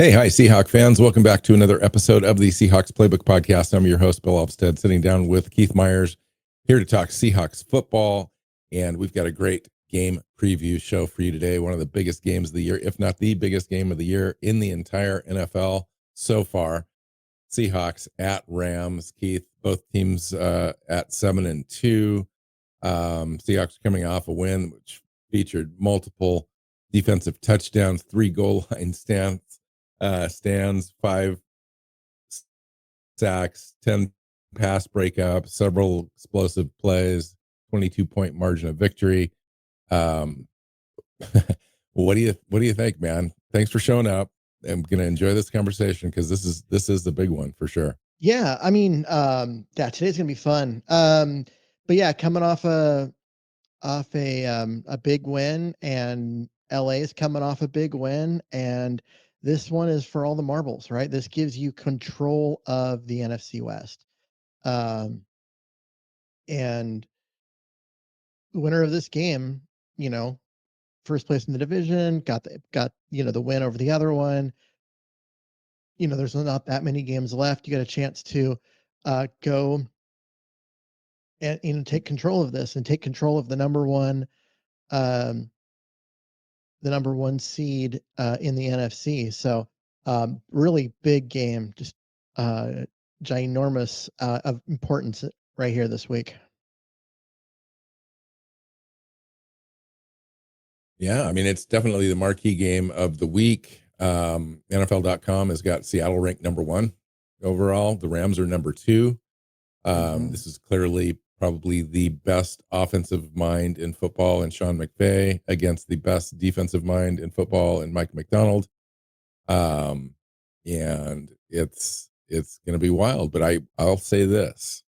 Hi, Seahawk fans. Welcome back to another episode of the Seahawks Playbook podcast. I'm your host, Bill Alvstad, sitting down with Keith Myers here to talk Seahawks football. And we've got a great game preview show for you today. One of the biggest games of the year, if not the biggest game of the year in the entire NFL so far. Seahawks at Rams. Keith, both teams at 7-2. Seahawks coming off a win which featured multiple defensive touchdowns, 3 goal line stands, 5 sacks, 10 pass breakups, several explosive plays, 22-point margin of victory. What do you think, man? Thanks for showing up. I'm going to enjoy this conversation because this is the big one for sure. Yeah, I mean, today's gonna be fun. But yeah, coming off a big win, and LA is coming off a big win, and this one is for all the marbles, right? This gives you control of the NFC West, and the winner of this game, first place in the division, got the win over the other one. There's not that many games left. You got a chance to go and take control of this and take control of the number one seed in the NFC. So really big game, just ginormous of importance right here this week. Yeah, I mean, it's definitely the marquee game of the week. NFL.com has got Seattle ranked number 1 overall. The Rams are number 2. This is clearly probably the best offensive mind in football in Sean Mafe against the best defensive mind in football in Mike Macdonald. And it's going to be wild, but I'll say this.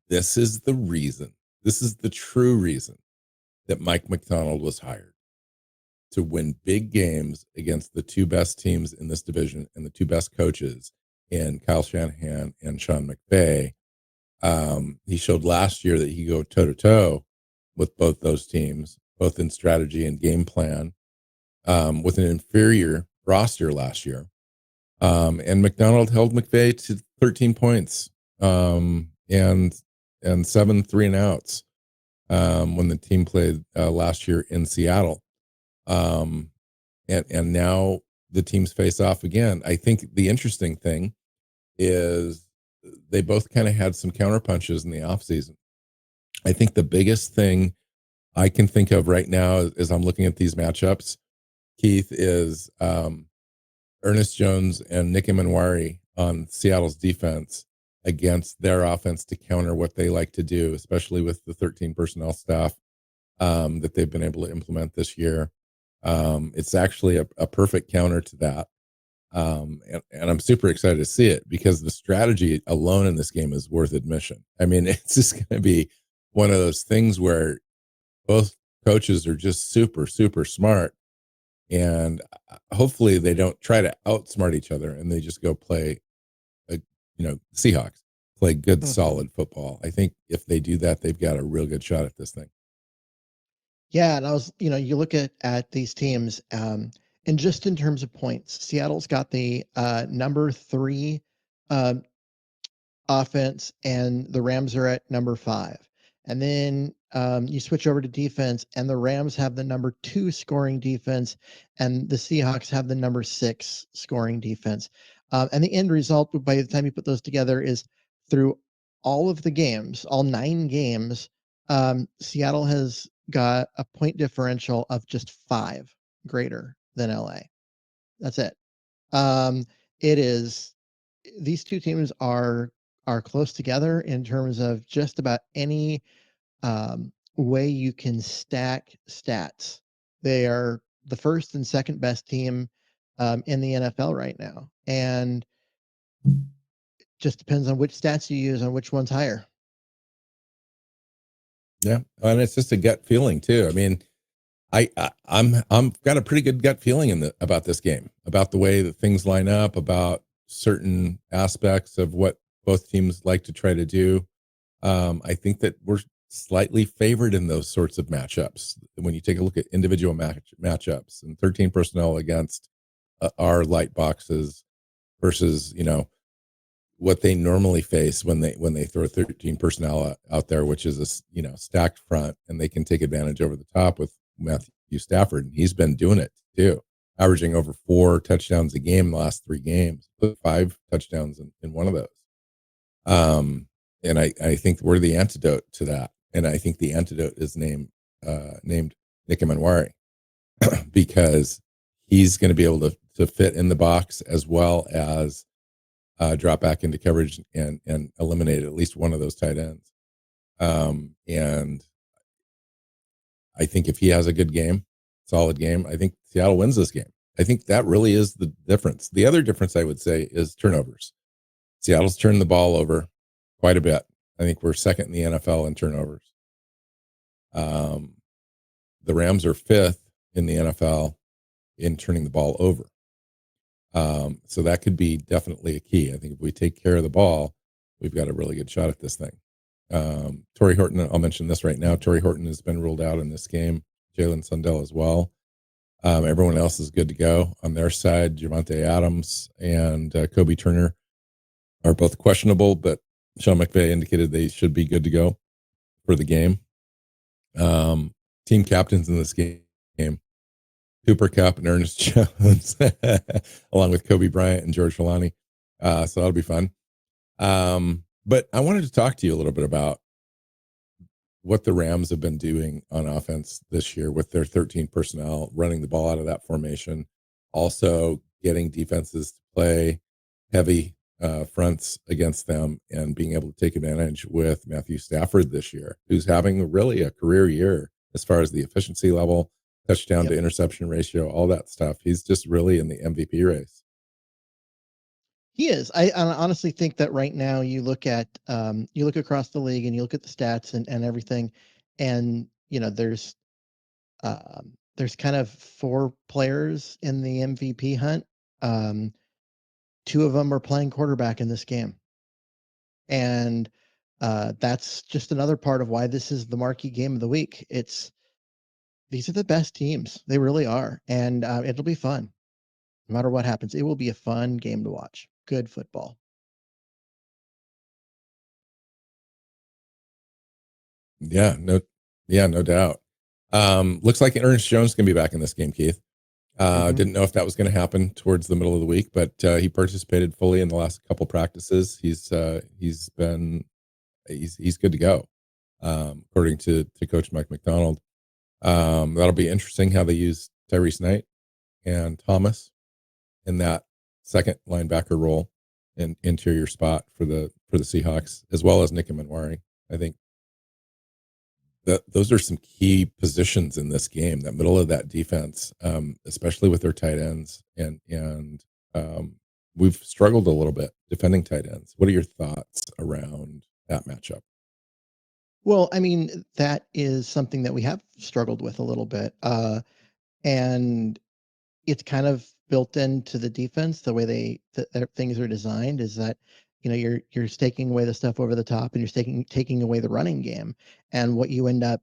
This is the reason. This is the true reason that Mike Macdonald was hired, to win big games against the 2 best teams in this division and the 2 best coaches in Kyle Shanahan and Sean McVay. He showed last year that he could go toe-to-toe with both those teams, both in strategy and game plan, with an inferior roster last year. And Macdonald held McVay to 13 points and 7 3-and-outs when the team played last year in Seattle. And now the teams face off again. I think the interesting thing is they both kind of had some counter punches in the offseason. I think the biggest thing I can think of right now as I'm looking at these matchups, Keith, is Ernest Jones and Nick Emanwari on Seattle's defense against their offense to counter what they like to do, especially with the 13 personnel staff that they've been able to implement this year. It's actually a perfect counter to that. And I'm super excited to see it because the strategy alone in this game is worth admission. I mean, it's just going to be one of those things where both coaches are just super, super smart. And hopefully they don't try to outsmart each other and they just go play, Seahawks play good, solid football. I think if they do that, they've got a real good shot at this thing. Yeah, and you look at these teams, and just in terms of points, Seattle's got the number 3 offense, and the Rams are at number 5. And then you switch over to defense, and the Rams have the number 2 scoring defense, and the Seahawks have the number 6 scoring defense. And the end result, by the time you put those together, is through all of the games, all 9 games, Seattle has got a point differential of just 5 greater than LA. That's it. These 2 teams are close together in terms of just about any way you can stack stats. They are the first and second best team in the NFL right now, and just depends on which stats you use on which one's higher. Yeah, and it's just a gut feeling too. I mean, I'm got a pretty good gut feeling about this game, about the way that things line up, about certain aspects of what both teams like to try to do. I think that we're slightly favored in those sorts of matchups when you take a look at individual matchups and 13 personnel against our light boxes versus, what they normally face when they throw 13 personnel out there, which is a stacked front, and they can take advantage over the top with Matthew Stafford. And he's been doing it too, averaging over 4 touchdowns a game in the last 3 games, 5 touchdowns in one of those. And I think we're the antidote to that. And I think the antidote is named Njigba, because he's going to be able to fit in the box as well as drop back into coverage and eliminate at least one of those tight ends. And I think if he has a good game, solid game, I think Seattle wins this game. I think that really is the difference. The other difference I would say is turnovers. Seattle's turned the ball over quite a bit. I think we're second in the NFL in turnovers. The Rams are 5th in the NFL in turning the ball over. So that could be definitely a key. I think if we take care of the ball, we've got a really good shot at this thing. Torrey Horton, I'll mention this right now. Torrey Horton has been ruled out in this game. Jalen Sundell as well. Everyone else is good to go on their side. Javonte Adams and Kobe Turner are both questionable, but Sean McVay indicated they should be good to go for the game. Team captains in this game, Cooper Kupp and Ernest Jones, along with Kobe Bryant and George Holani. So that'll be fun. But I wanted to talk to you a little bit about what the Rams have been doing on offense this year with their 13 personnel, running the ball out of that formation, also getting defenses to play heavy fronts against them, and being able to take advantage with Matthew Stafford this year, who's having really a career year as far as the efficiency level, touchdown to interception ratio, all that stuff. He's just really in the MVP race. He is. I honestly think that right now you look across the league and you look at the stats and everything, and there's kind of 4 players in the MVP hunt. 2 of them are playing quarterback in this game, and that's just another part of why this is the marquee game of the week. These are the best teams. They really are, and it'll be fun. No matter what happens, it will be a fun game to watch. Good football. Yeah, no doubt. Looks like Ernest Jones can be back in this game, Keith. Didn't know if that was going to happen towards the middle of the week, but he participated fully in the last couple practices. He's good to go, according to Coach Mike Macdonald. That'll be interesting how they use Tyrese Knight and Thomas in that second linebacker role and interior spot for the Seahawks, as well as Njigba. I think that those are some key positions in this game, that middle of that defense, especially with their tight ends, and we've struggled a little bit defending tight ends. What are your thoughts around that matchup? Well, I mean, that is something that we have struggled with a little bit. And it's kind of built into the defense, the way things are designed, is that you're taking away the stuff over the top, and you're taking away the running game, and what you end up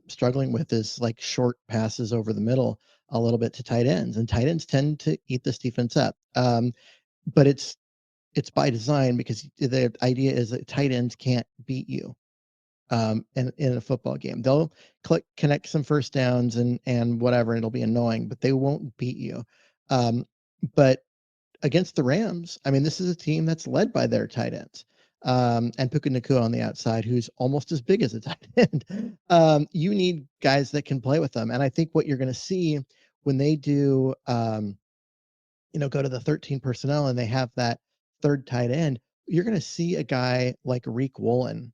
struggling with is like short passes over the middle a little bit to tight ends, and tight ends tend to eat this defense up. But it's by design, because the idea is that tight ends can't beat you in a football game. They'll connect some first downs and whatever, and it'll be annoying, but they won't beat you. But against the Rams, I mean, this is a team that's led by their tight ends, and Puka Nacua on the outside, who's almost as big as a tight end. You need guys that can play with them, and I think what you're going to see when they do, go to the 13 personnel and they have that third tight end, you're going to see a guy like Woolen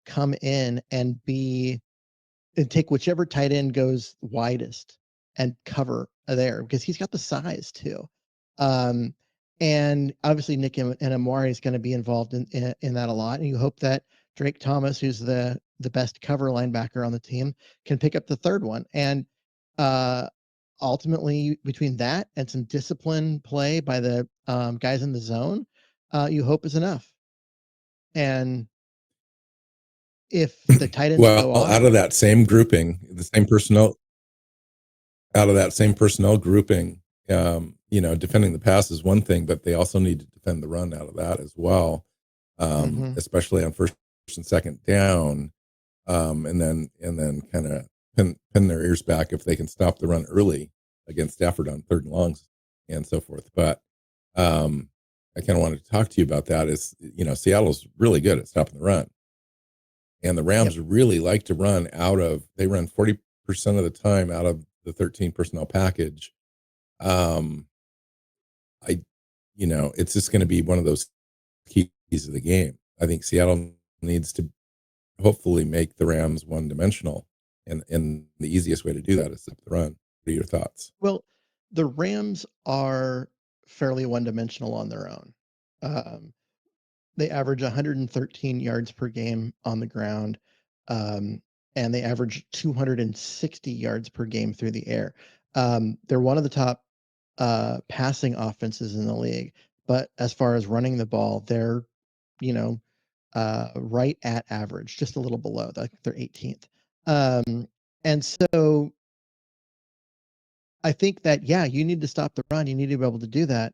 come in and take whichever tight end goes widest and cover there, because he's got the size too. And obviously Nick and Amwari is going to be involved in that a lot. And you hope that Drake Thomas, who's the best cover linebacker on the team, can pick up the third one. And ultimately, between that and some discipline play by the guys in the zone, you hope is enough. And if the tight ends go off, out of that same grouping, out of that same personnel grouping defending the pass is one thing, but they also need to defend the run out of that as well, especially on first and second down, and then kind of pin their ears back if they can stop the run early against Stafford on third and longs and so forth. But I kind of wanted to talk to you about that. Is Seattle's really good at stopping the run, and the Rams really like to run they run 40% of the time out of the 13 personnel package. It's just going to be one of those keys of the game. I think Seattle needs to hopefully make the Rams one-dimensional, and the easiest way to do that is stop the run. What are your thoughts? Well, the Rams are fairly one-dimensional on their own. They average 113 yards per game on the ground, and they average 260 yards per game through the air. They're one of the top passing offenses in the league, but as far as running the ball, they're right at average, just a little below. They're 18th. And so I think that you need to stop the run. You need to be able to do that,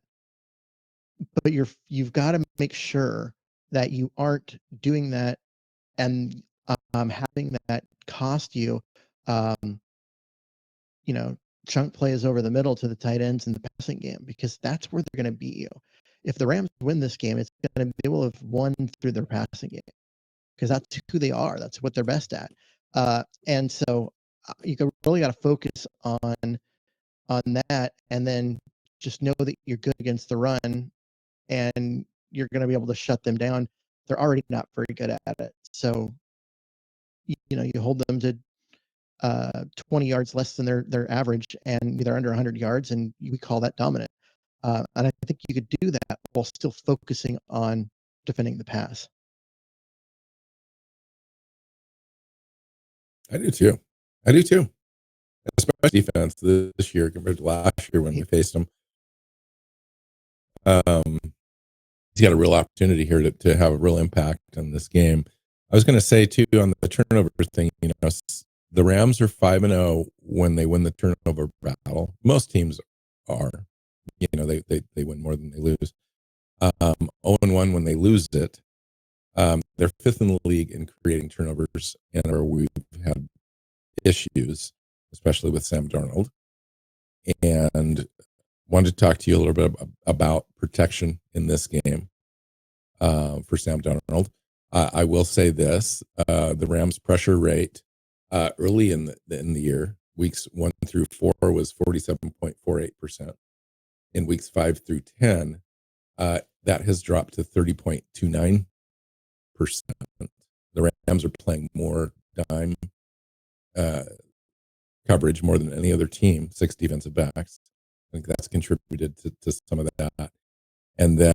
but you've got to make sure that you aren't doing that and having that cost you, chunk plays over the middle to the tight ends in the passing game, because that's where they're going to beat you. If the Rams win this game, it's going to they will have won through their passing game, because that's who they are. That's what they're best at. And so you really got to focus on that, and then just know that you're good against the run, and you're going to be able to shut them down. They're already not very good at it. So, you hold them to 20 yards less than their average, and they're under 100 yards, and we call that dominant. And I think you could do that while still focusing on defending the pass. I do too. Especially defense this year compared to last year when we faced them. He's got a real opportunity here to have a real impact on this game. I was going to say too, on the turnover thing, the Rams are 5-0 when they win the turnover battle. Most teams are, they win more than they lose. 0-1 when they lose it. They're fifth in the league in creating turnovers, and we've had issues, especially with Sam Darnold. And wanted to talk to you a little bit about protection in this game for Sam Darnold. I will say this: the Rams' pressure rate early in the year, weeks 1 through 4, was 47.48%. In weeks 5 through 10, that has dropped to 30.29%. The Rams are playing more dime coverage more than any other team, 6 defensive backs. I think that's contributed to some of that. And then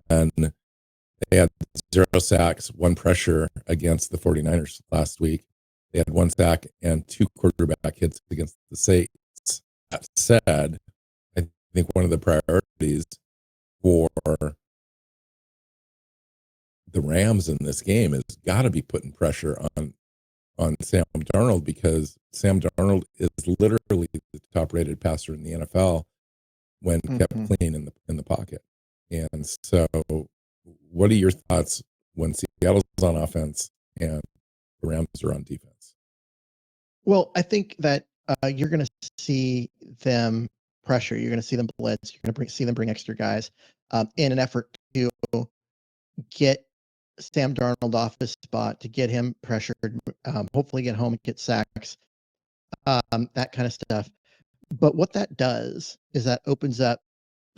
they had 0 sacks, 1 pressure against the 49ers last week. They had 1 sack and 2 quarterback hits against the Saints. That said, I think one of the priorities for the Rams in this game has got to be putting pressure on Sam Darnold, because Sam Darnold is literally the top-rated passer in the NFL when kept clean in the pocket. And so, what are your thoughts when Seattle's on offense and the Rams are on defense? Well, I think that you're going to see them pressure. You're going to see them blitz. You're going to see them bring extra guys in an effort to get Sam Darnold off his spot, to get him pressured, hopefully get home and get sacks, that kind of stuff. But what that does is that opens up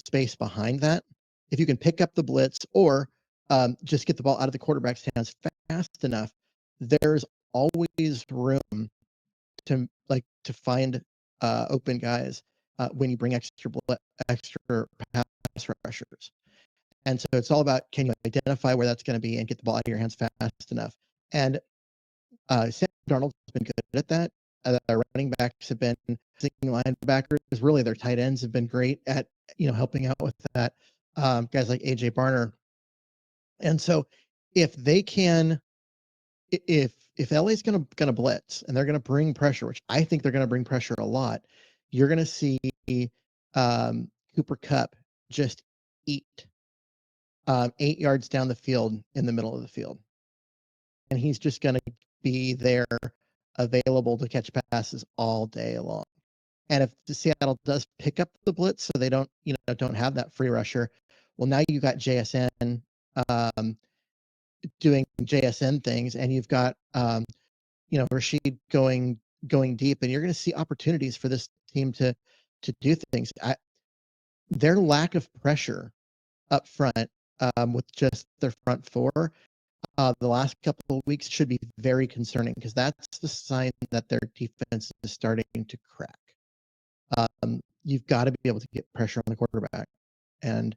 space behind that. If you can pick up the blitz, or just get the ball out of the quarterback's hands fast enough, there's always room to find open guys when you bring extra pass rushers. And so it's all about, can you identify where that's going to be and get the ball out of your hands fast enough? And Sam Darnold's been good at that. Our running backs have been, linebackers, really their tight ends have been great at helping out with that. Guys like AJ Barner. And so if they can, if LA's going to blitz and they're going to bring pressure, which I think they're going to bring pressure a lot, you're going to see Cooper Kupp just eat 8 yards down the field in the middle of the field. And he's just going to be there available to catch passes all day long. And if the Seattle does pick up the blitz, so they don't have that free rusher, well, now you got JSN doing JSN things, and you've got Rashid going deep, and you're going to see opportunities for this team to do things. Their lack of pressure up front with just their front four the last couple of weeks should be very concerning, because that's the sign that their defense is starting to crack. You've got to be able to get pressure on the quarterback, and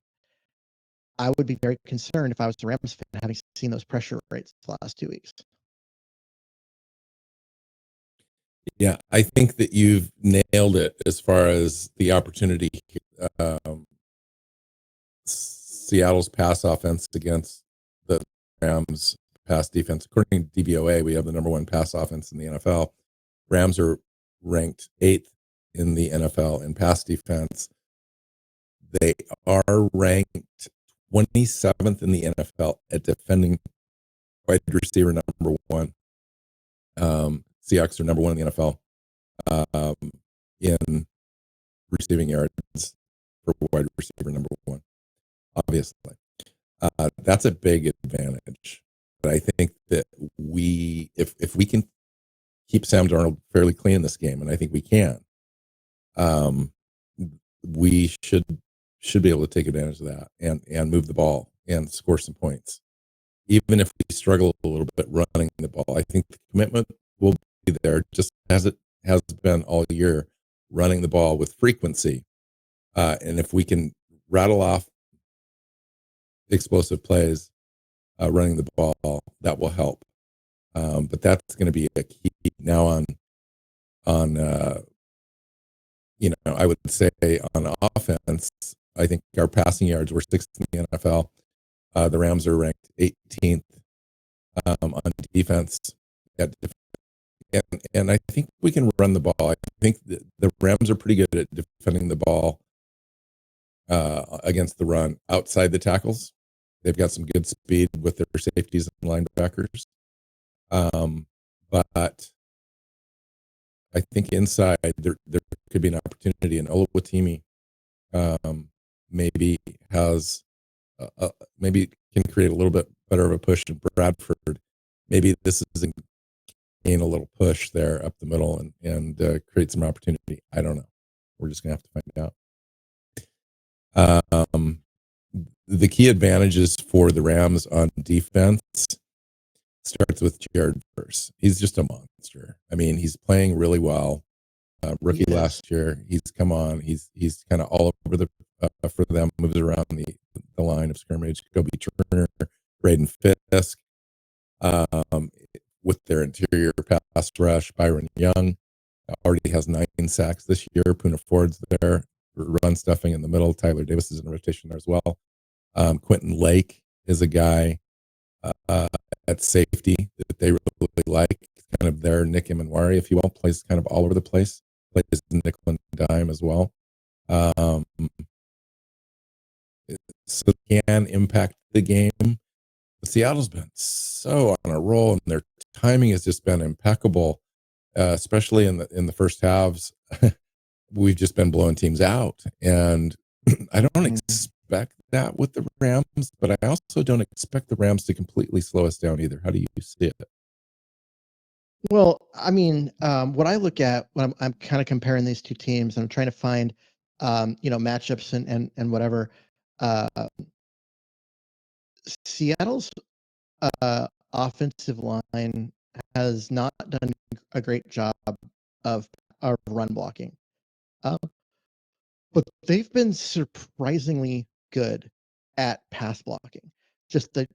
I would be very concerned if I was a Rams fan, having seen those pressure rates the last 2 weeks. Yeah, I think that you've nailed it as far as the opportunity. Seattle's pass offense against the Rams pass defense. According to DVOA, we have the number 1 pass offense in the NFL. Rams are ranked 8th in the NFL in pass defense. They are ranked 27th in the NFL at defending wide receiver number 1. Seahawks are number 1 in the NFL in receiving yards for wide receiver number 1. Obviously, that's a big advantage. But I think that if we can keep Sam Darnold fairly clean in this game, and I think we can, we should be able to take advantage of that and move the ball and score some points. Even if we struggle a little bit running the ball, I think the commitment will be there, just as it has been all year, running the ball with frequency. And if we can rattle off explosive plays running the ball, that will help. But that's going to be a key now on I would say on offense. I think our passing yards were 6th in the NFL. The Rams are ranked 18th on defense. And I think we can run the ball. I think the Rams are pretty good at defending the ball against the run outside the tackles. They've got some good speed with their safeties and linebackers. But I think inside there could be an opportunity, and Oluwatimi maybe has maybe can create a little bit better of a push in Bradford. Maybe this is gain a little push there up the middle and create some opportunity. I don't know. We're just gonna have to find out. The key advantages for the Rams on defense starts with Jared Verse. He's just a monster. I mean, he's playing really well. Rookie last year, he's come on. He's kind of all over the for them. Moves around the line of scrimmage. Kobe Turner, Braden Fisk, with their interior pass rush. Byron Young already has 9 sacks this year. Poona Ford's there, run stuffing in the middle. Tyler Davis is in rotation there as well. Quentin Lake is a guy at safety that they really like. Kind of their Nick Imanwari, if you will, plays kind of all over the place. Plays nickel and dime as well. So can impact the game. But Seattle's been so on a roll, and their timing has just been impeccable, especially in the first halves. We've just been blowing teams out, and I don't expect that with the Rams, but I also don't expect the Rams to completely slow us down either. How do you see it? Well, I mean, what I look at when I'm kind of comparing these two teams, and I'm trying to find, matchups and whatever. Seattle's offensive line has not done a great job of run blocking, but they've been surprisingly good at pass blocking. Just the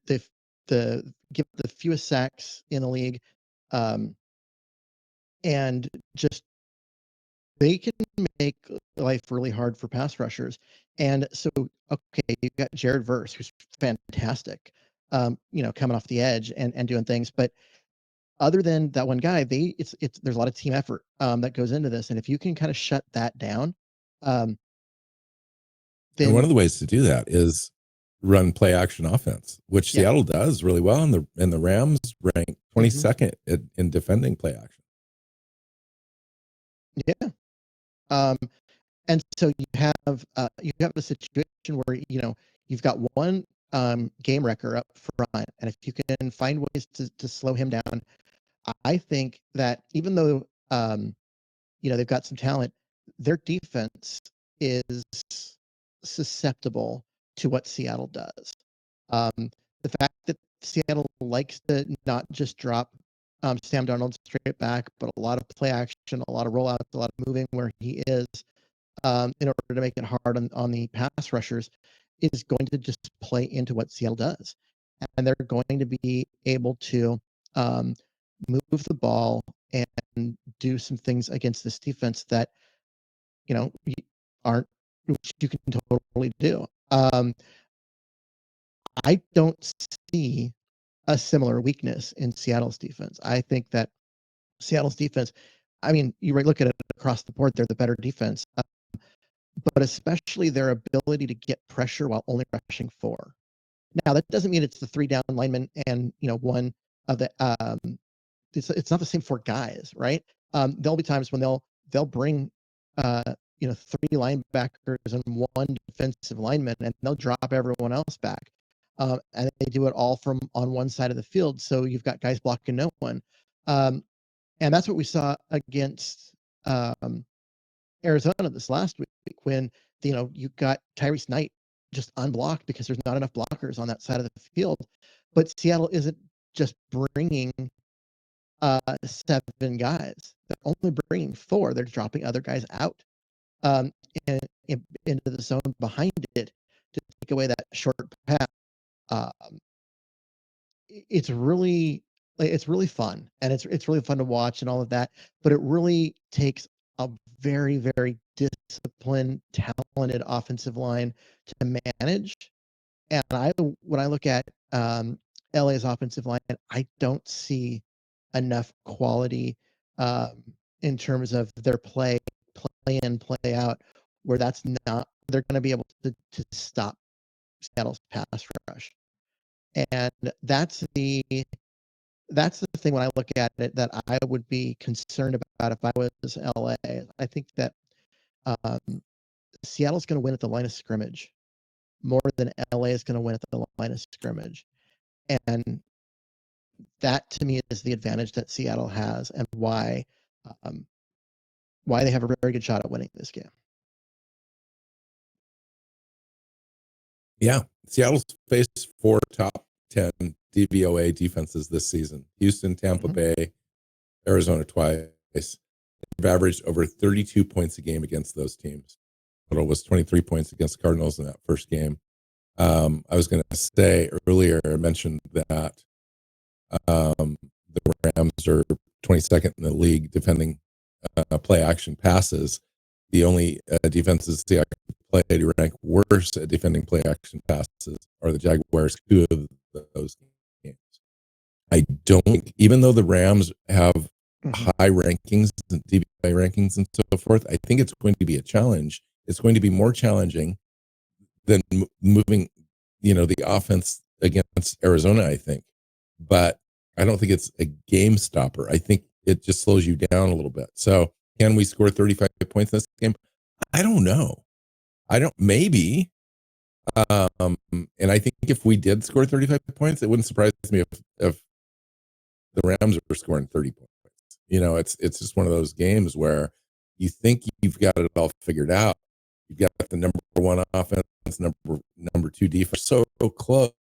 give the fewest sacks in the league. And just they can make life really hard for pass rushers. And so, okay, you've got Jared Verse, who's fantastic, coming off the edge and doing things. But other than that one guy, there's a lot of team effort that goes into this. And if you can kind of shut that down, And one then of the ways to do that is run play action offense, which yeah. Seattle does really well. And the Rams rank 22nd in defending play action. Yeah. And so you have a situation where you've got one game wrecker up front, and if you can find ways to slow him down, I think that even though they've got some talent, their defense is susceptible to what Seattle does. The fact that Seattle likes to not just drop Sam Darnold straight back, but a lot of play action, a lot of rollouts, a lot of moving where he is, in order to make it hard on the pass rushers, is going to just play into what Seattle does. And they're going to be able to move the ball and do some things against this defense that aren't, which you can totally do. I don't see a similar weakness in Seattle's defense. I think that Seattle's defense, I mean, you look at it across the board, they're the better defense, but especially their ability to get pressure while only rushing 4. Now, that doesn't mean it's the 3 down linemen and one of the it's not the same 4 guys, right? There'll be times when they'll bring 3 linebackers and 1 defensive lineman, and they'll drop everyone else back. And they do it all from on one side of the field, so you've got guys blocking no one. And that's what we saw against Arizona this last week when you got Tyrese Knight just unblocked because there's not enough blockers on that side of the field. But Seattle isn't just bringing 7 guys. They're only bringing 4. They're dropping other guys out and into the zone behind it to take away that short pass. It's really fun, and it's really fun to watch and all of that. But it really takes a very, very disciplined, talented offensive line to manage. And when I look at LA's offensive line, I don't see enough quality in terms of their play in, play out, where they're going to be able to stop Seattle's pass rush. And that's the thing when I look at it that I would be concerned about if I was LA. I think that Seattle's going to win at the line of scrimmage more than LA is going to win at the line of scrimmage. And that to me is the advantage that Seattle has, and why they have a very good shot at winning this game. Yeah. Seattle's faced 4 top 10 DVOA defenses this season: Houston, Tampa Bay, Arizona twice. They've averaged over 32 points a game against those teams. Total was 23 points against the Cardinals in that first game. I was going to say earlier, I mentioned that the Rams are 22nd in the league defending play action passes. The only defenses Seahawks play to rank worse at defending play action passes are the Jaguars, 2 of those games. I don't, even though the Rams have high rankings, DVOA rankings, and so forth, I think it's going to be a challenge. It's going to be more challenging than moving, the offense against Arizona, I think. But I don't think it's a game stopper. I think it just slows you down a little bit. So can we score 35 points in this game? I don't know. Maybe. And I think if we did score 35 points, it wouldn't surprise me if the Rams were scoring 30 points. It's just one of those games where you think you've got it all figured out. You've got the number 1 offense, number 2 defense, so close.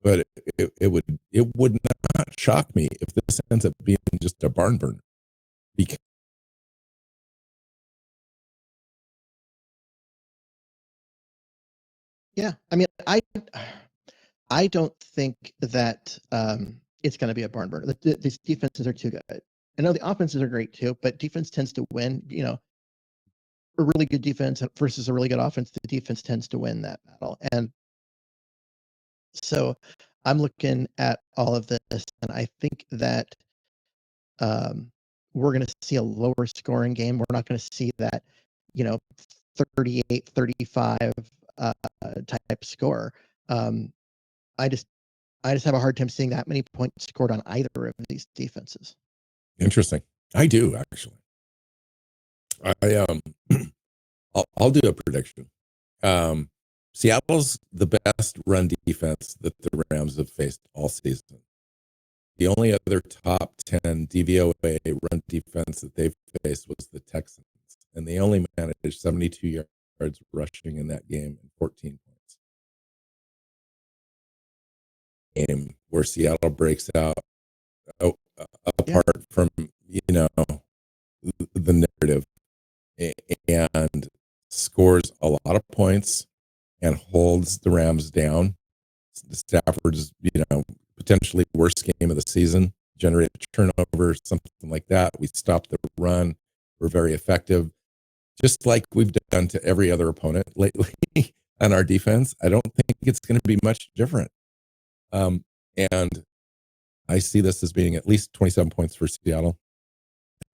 But it would not shock me if this ends up being just a barn burner. Because yeah, I mean, I don't think that it's going to be a barn burner. These defenses are too good. I know the offenses are great too, but defense tends to win. A really good defense versus a really good offense, the defense tends to win that battle. And so I'm looking at all of this, and I think that we're going to see a lower scoring game. We're not going to see that 38, 35 type score. I just have a hard time seeing that many points scored on either of these defenses. Interesting. I do actually. I'll do a prediction. Seattle's the best run defense that the Rams have faced all season. The only other top 10 DVOA run defense that they've faced was the Texans, and they only managed 72 yards rushing in that game and 14 points. Game where Seattle breaks out apart from the narrative and scores a lot of points and holds the Rams down. Stafford's potentially worst game of the season, generate a turnover, something like that. We stop the run. We're very effective, just like we've done to every other opponent lately on our defense. I don't think it's going to be much different. And I see this as being at least 27 points for Seattle.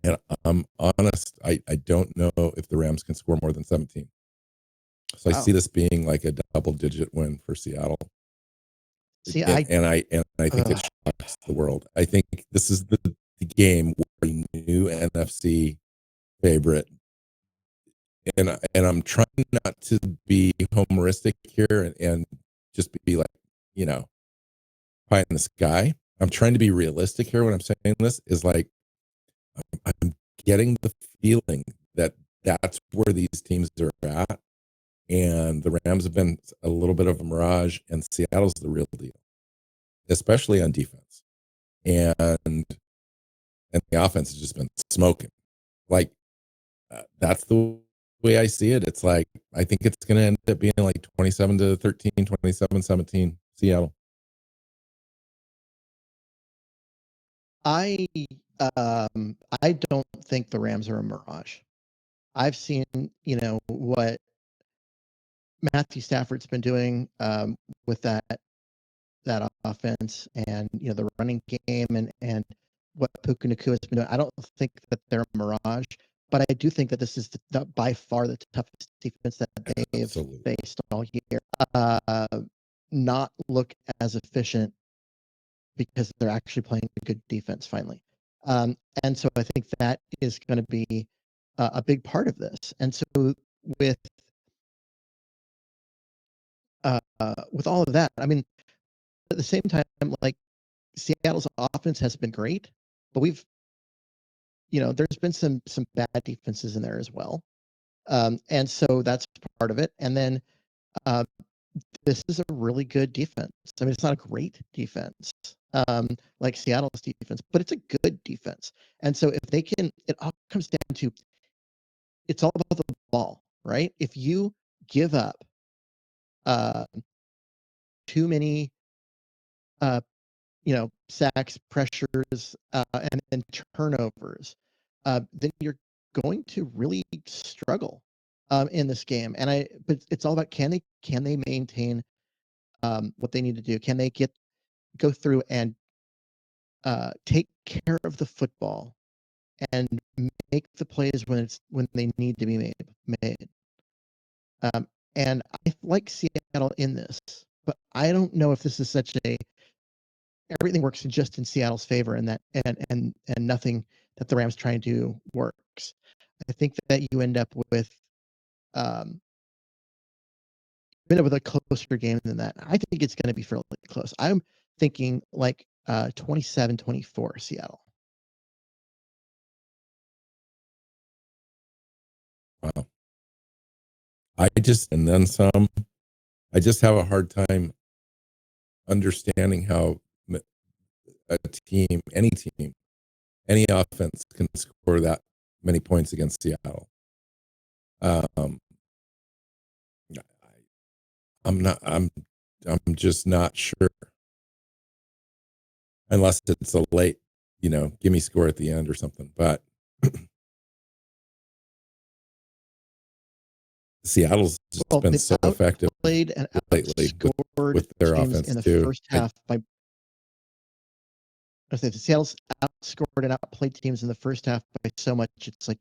And I'm honest, I don't know if the Rams can score more than 17. So I see this being like a double-digit win for Seattle. See, I think it shocks the world. I think this is the game where a new NFC favorite, and I'm trying not to be homeristic here and just be like, pie in the sky. I'm trying to be realistic here when I'm saying this, is like, I'm getting the feeling that that's where these teams are at. And the Rams have been a little bit of a mirage, and Seattle's the real deal, especially on defense. And the offense has just been smoking. Like, that's the way I see it. It's like, I think it's going to end up being like 27-13, 27-17 Seattle. I don't think the Rams are a mirage. I've seen, what Matthew Stafford's been doing with that offense, and the running game, and what Puka Nacua has been doing. I don't think that they're a mirage, but I do think that this is by far the toughest defense that they've faced all year. Not look as efficient because they're actually playing a good defense finally. And so I think that is going to be a big part of this. And so with all of that, I mean, at the same time, like, Seattle's offense has been great, but there's been some bad defenses in there as well. And so that's part of it. And then this is a really good defense. I mean, it's not a great defense like Seattle's defense, but it's a good defense. And so if they can, it all comes down to, it's all about the ball, right? If you give up too many sacks, pressures, and then turnovers, then you're going to really struggle in this game. But it's all about, can they maintain what they need to do? Can they go through and take care of the football and make the plays when they need to be made? And I like Seattle in this, but I don't know if this is such a everything works just in Seattle's favor, and that and nothing that the Rams try and do works. I think that you end up with a closer game than that. I think it's going to be fairly close. I'm thinking like 27-24 Seattle. Wow. And then some. I just have a hard time understanding how a team, any offense can score that many points against Seattle. I'm just not sure, unless it's a late, give me score at the end or something. But Seattle's just been so effective played and lately with their offense in the too. First half I say Seattle's outscored and outplayed teams in the first half by so much. It's like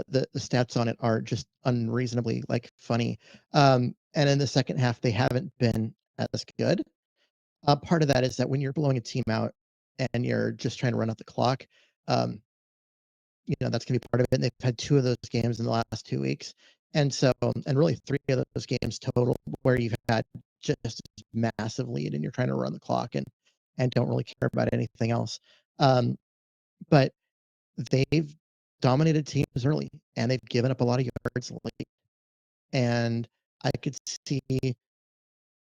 the stats on it are just unreasonably like funny. And in the second half, they haven't been as good. Part of that is that when you're blowing a team out and you're just trying to run out the clock, that's going to be part of it. And they've had 2 of those games in the last 2 weeks. And so, and really 3 of those games total where you've had just a massive lead and you're trying to run the clock and don't really care about anything else. But they've dominated teams early and they've given up a lot of yards late. And I could see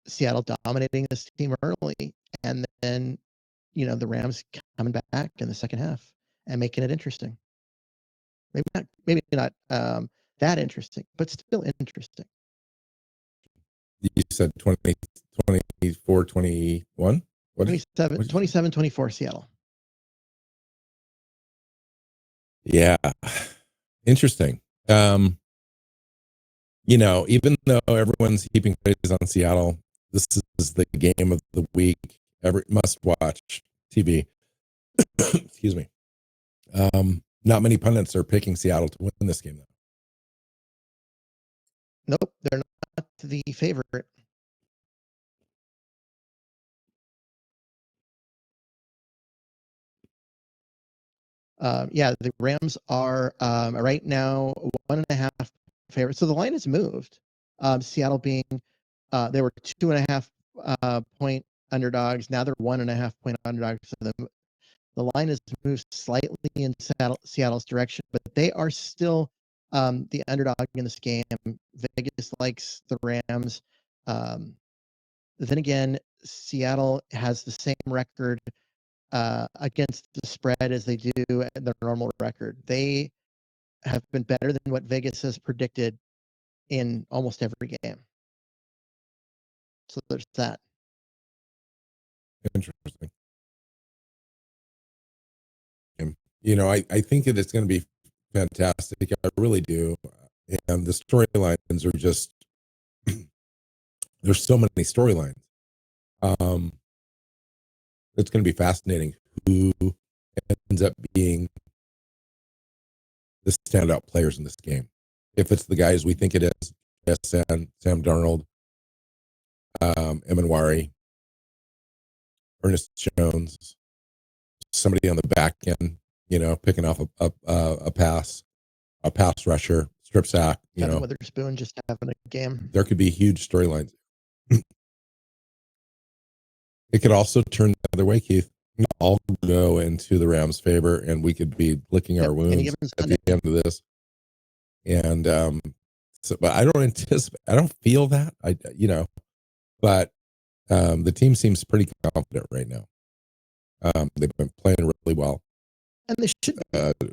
Seattle dominating this team early and then, the Rams coming back in the second half and making it interesting. Maybe not that interesting, but still interesting. You said 20, 24, 21? What? 27-24 Seattle. Yeah. Interesting. Even though everyone's heaping praise on Seattle, this is the game of the week. Every must watch TV. Excuse me. Not many pundits are picking Seattle to win this game, though. Nope, they're not the favorite. The Rams are right now 1.5 favorites. So the line has moved. Seattle being they were 2.5 point underdogs. Now they're 1.5 point underdogs. So the line has moved slightly in Seattle's direction, but they are still the underdog in this game. Vegas likes the Rams. Then again, Seattle has the same record against the spread as they do their normal record. They have been better than what Vegas has predicted in almost every game. So there's that. Interesting. I think that it's going to be fantastic. I really do. And the storylines are just, there's so many storylines. It's going to be fascinating who ends up being the standout players in this game. If it's the guys we think it is, Sam Darnold, Emanwari, Ernest Jones, somebody on the back end, picking off a pass rusher, strip sack, Witherspoon just having a game. There could be huge storylines. It could also turn the other way, Keith. All go into the Rams' favor, and we could be licking our wounds at the end of this. And but I don't feel that. But the team seems pretty confident right now. They've been playing really well. And they should.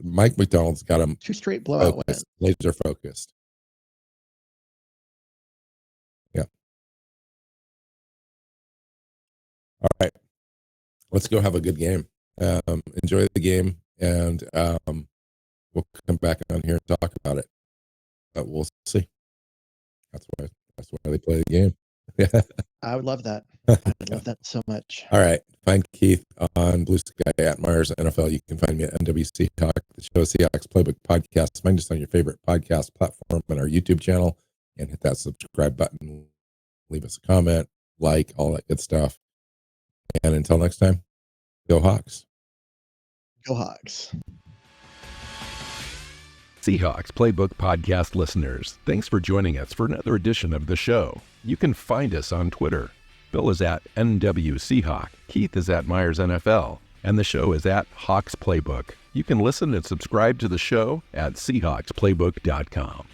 Mike Macdonald's got them 2 straight blowout wins. Laser focused. Yeah. All right. Let's go have a good game. Enjoy the game, and we'll come back on here and talk about it. But we'll see. That's why they play the game. Yeah. I would love that. I'd love that so much. All right. Find Keith on Blue Sky at Myers NFL. You can find me at NWC Talk, the show Seahawks Playbook podcast. Find us on your favorite podcast platform and our YouTube channel, and hit that subscribe button. Leave us a comment, like, all that good stuff. And until next time, go Hawks. Go Hawks. Seahawks Playbook podcast listeners, thanks for joining us for another edition of the show. You can find us on Twitter. Bill is at NWCHawk, Keith is at Myers NFL, and the show is at Hawks Playbook. You can listen and subscribe to the show at SeahawksPlaybook.com.